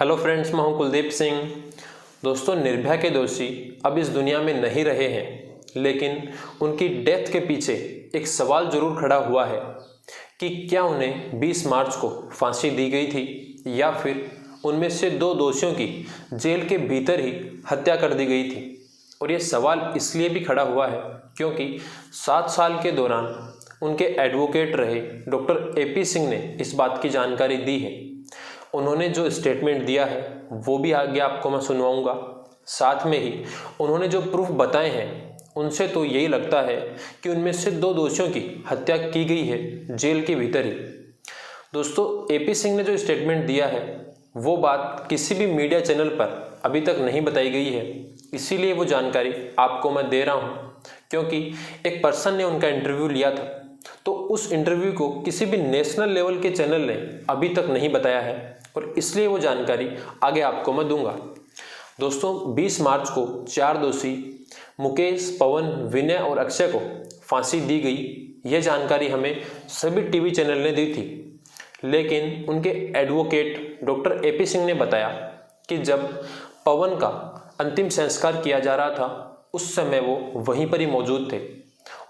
Hello friends, मैं हूं कुलदीप सिंह। दोस्तों, निर्भया के दोषी अब इस दुनिया में नहीं रहे हैं, लेकिन उनकी डेथ के पीछे एक सवाल जरूर खड़ा हुआ है कि क्या उन्हें 20 मार्च को फांसी दी गई थी या फिर उनमें से दो दोषियों की जेल के भीतर ही हत्या कर दी गई थी। और ये सवाल इसलिए भी खड़ा हुआ है क्योंकि 7 साल के दौरान उनके एडवोकेट रहे डॉक्टर AP सिंह ने इस बात की जानकारी दी है। उन्होंने जो स्टेटमेंट दिया है वो भी आगे आपको मैं सुनवाऊंगा। साथ में ही उन्होंने जो प्रूफ बताए हैं उनसे तो यही लगता है कि उनमें से दो दोषियों की हत्या की गई है जेल के भीतर ही। दोस्तों, AP सिंह ने जो स्टेटमेंट दिया है वो बात किसी भी मीडिया चैनल पर अभी तक नहीं बताई गई है, इसीलिए वो जानकारी आपको मैं दे रहा हूँ। क्योंकि एक पर्सन ने उनका इंटरव्यू लिया था, तो उस इंटरव्यू को किसी भी नेशनल लेवल के चैनल ने अभी तक नहीं बताया है और इसलिए वो जानकारी आगे आपको मैं दूंगा। दोस्तों, 20 मार्च को 4 दोषी मुकेश, पवन, विनय और अक्षय को फांसी दी गई। यह जानकारी हमें सभी टीवी चैनल ने दी थी, लेकिन उनके एडवोकेट डॉक्टर AP सिंह ने बताया कि जब पवन का अंतिम संस्कार किया जा रहा था उस समय वो वहीं पर ही मौजूद थे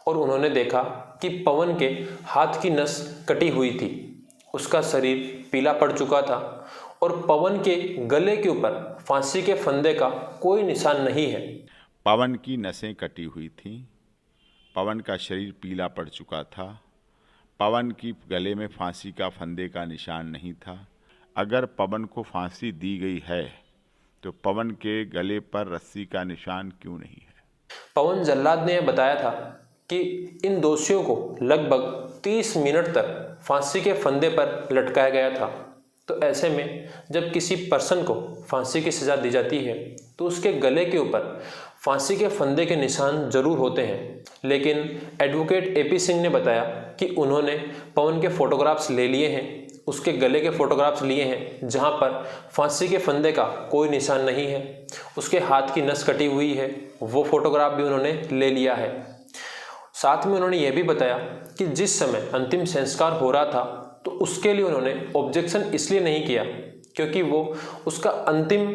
और उन्होंने देखा कि पवन के हाथ की नस कटी हुई थी, उसका शरीर पीला पड़ चुका था और पवन के गले के ऊपर फांसी के फंदे का कोई निशान नहीं है। पवन की नसें कटी हुई थीं, पवन का शरीर पीला पड़ चुका था, पवन की गले में फांसी का फंदे का निशान नहीं था। अगर पवन को फांसी दी गई है तो पवन के गले पर रस्सी का निशान क्यों नहीं है? पवन जल्लाद ने बताया था कि इन दोषियों को लगभग 30 मिनट तक फांसी के फंदे पर लटकाया गया था। तो ऐसे में जब किसी पर्सन को फांसी की सज़ा दी जाती है तो उसके गले के ऊपर फांसी के फंदे के निशान जरूर होते हैं, लेकिन एडवोकेट AP सिंह ने बताया कि उन्होंने पवन के फोटोग्राफ्स ले लिए हैं, उसके गले के फोटोग्राफ्स लिए हैं जहां पर फांसी के फंदे का कोई निशान नहीं है, उसके हाथ की नस कटी हुई है, वो फोटोग्राफ भी उन्होंने ले लिया है। साथ में उन्होंने यह भी बताया कि जिस समय अंतिम संस्कार हो रहा था तो उसके लिए उन्होंने ऑब्जेक्शन इसलिए नहीं किया क्योंकि वो उसका अंतिम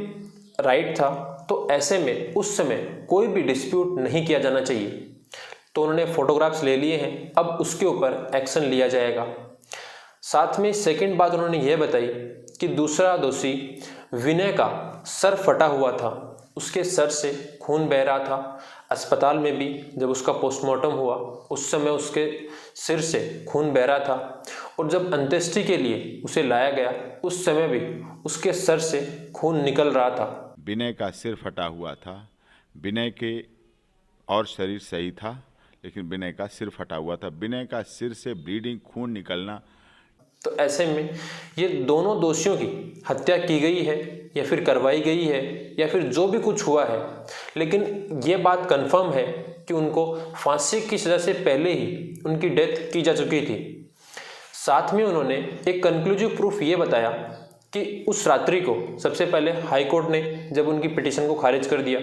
राइट था, तो ऐसे में उस समय कोई भी डिस्प्यूट नहीं किया जाना चाहिए। तो उन्होंने फोटोग्राफ्स ले लिए हैं, अब उसके ऊपर एक्शन लिया जाएगा। साथ में सेकंड बात उन्होंने यह बताई कि दूसरा दोषी विनय का सर फटा हुआ था, उसके सर से खून बह रहा था। अस्पताल में भी जब उसका पोस्टमार्टम हुआ उस समय उसके सिर से खून बह रहा था और जब अंत्येष्टि के लिए उसे लाया गया उस समय भी उसके सर से खून निकल रहा था। विनय का सिर फटा हुआ था, विनय के और शरीर सही था, लेकिन विनय का सिर फटा हुआ था। विनय का सिर से ब्लीडिंग, खून निकलना। तो ऐसे में ये दोनों दोषियों की हत्या की गई है या फिर करवाई गई है या फिर जो भी कुछ हुआ है, लेकिन ये बात कंफर्म है कि उनको फांसी की सज़ा से पहले ही उनकी डेथ की जा चुकी थी। साथ में उन्होंने एक कंक्लूसिव प्रूफ ये बताया कि उस रात्रि को सबसे पहले हाई कोर्ट ने जब उनकी पिटीशन को खारिज कर दिया,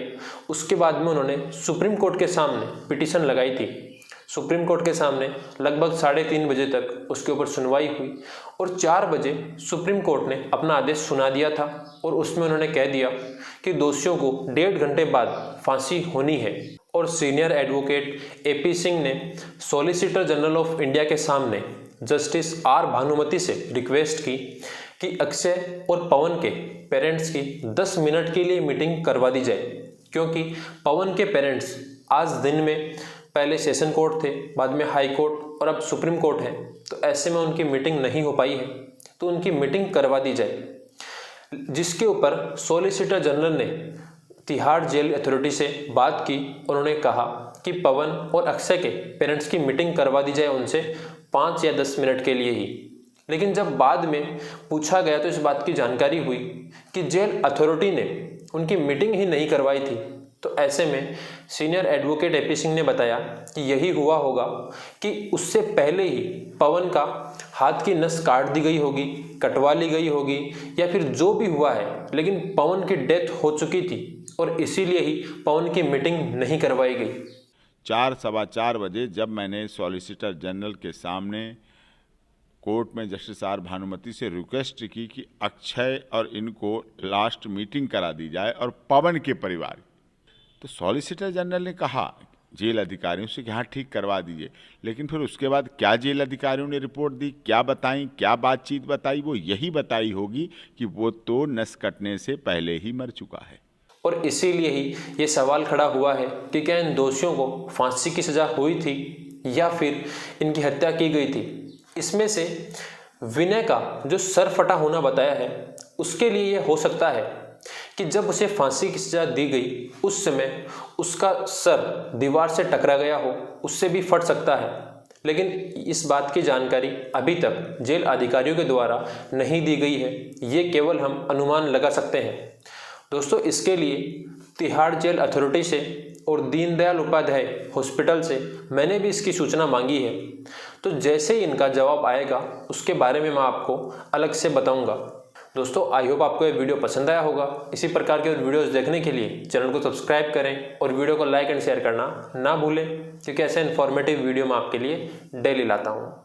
उसके बाद में उन्होंने सुप्रीम कोर्ट के सामने पिटीशन लगाई थी। सुप्रीम कोर्ट के सामने लगभग 3:30 बजे तक उसके ऊपर सुनवाई हुई और 4 बजे सुप्रीम कोर्ट ने अपना आदेश सुना दिया था और उसमें उन्होंने कह दिया कि दोषियों को 1.5 घंटे बाद फांसी होनी है। और सीनियर एडवोकेट AP सिंह ने सॉलिसिटर जनरल ऑफ इंडिया के सामने जस्टिस R भानुमति से रिक्वेस्ट की कि अक्षय और पवन के पेरेंट्स की 10 मिनट के लिए मीटिंग करवा दी जाए, क्योंकि पवन के पेरेंट्स आज दिन में पहले सेशन कोर्ट थे, बाद में हाई कोर्ट और अब सुप्रीम कोर्ट है, तो ऐसे में उनकी मीटिंग नहीं हो पाई है, तो उनकी मीटिंग करवा दी जाए। जिसके ऊपर सॉलिसिटर जनरल ने तिहाड़ जेल अथॉरिटी से बात की, उन्होंने कहा कि पवन और अक्षय के पेरेंट्स की मीटिंग करवा दी जाए उनसे 5 या 10 मिनट के लिए ही। लेकिन जब बाद में पूछा गया तो इस बात की जानकारी हुई कि जेल अथॉरिटी ने उनकी मीटिंग ही नहीं करवाई थी। तो ऐसे में सीनियर एडवोकेट AP सिंह ने बताया कि यही हुआ होगा कि उससे पहले ही पवन का हाथ की नस काट दी गई होगी, कटवा ली गई होगी या फिर जो भी हुआ है, लेकिन पवन की डेथ हो चुकी थी और इसीलिए ही पवन की मीटिंग नहीं करवाई गई। 4, 4:15 बजे जब मैंने सॉलिसिटर जनरल के सामने कोर्ट में जस्टिस आर भानुमति से रिक्वेस्ट की कि अक्षय और इनको लास्ट मीटिंग करा दी जाए और पवन के परिवार। तो सॉलिसिटर जनरल ने कहा जेल अधिकारियों से कि हाँ ठीक करवा दीजिए, लेकिन फिर उसके बाद क्या जेल अधिकारियों ने रिपोर्ट दी, क्या बताई, क्या बातचीत बताई, वो यही बताई होगी कि वो तो नस कटने से पहले ही मर चुका है। और इसीलिए ही ये सवाल खड़ा हुआ है कि क्या इन दोषियों को फांसी की सज़ा हुई थी या फिर इनकी हत्या की गई थी। इसमें से विनय का जो सर फटा होना बताया है उसके लिए ये हो सकता है कि जब उसे फांसी की सज़ा दी गई उस समय उसका सर दीवार से टकरा गया हो, उससे भी फट सकता है। लेकिन इस बात की जानकारी अभी तक जेल अधिकारियों के द्वारा नहीं दी गई है, ये केवल हम अनुमान लगा सकते हैं। दोस्तों, इसके लिए तिहाड़ जेल अथॉरिटी से और दीनदयाल उपाध्याय हॉस्पिटल से मैंने भी इसकी सूचना मांगी है। तो जैसे ही इनका जवाब आएगा उसके बारे में मैं आपको अलग से बताऊंगा। दोस्तों, आई होप आपको ये वीडियो पसंद आया होगा। इसी प्रकार के और वीडियोस देखने के लिए चैनल को सब्सक्राइब करें और वीडियो को लाइक एंड शेयर करना ना भूलें, क्योंकि ऐसे इन्फॉर्मेटिव वीडियो मैं आपके लिए डेली लाता हूँ।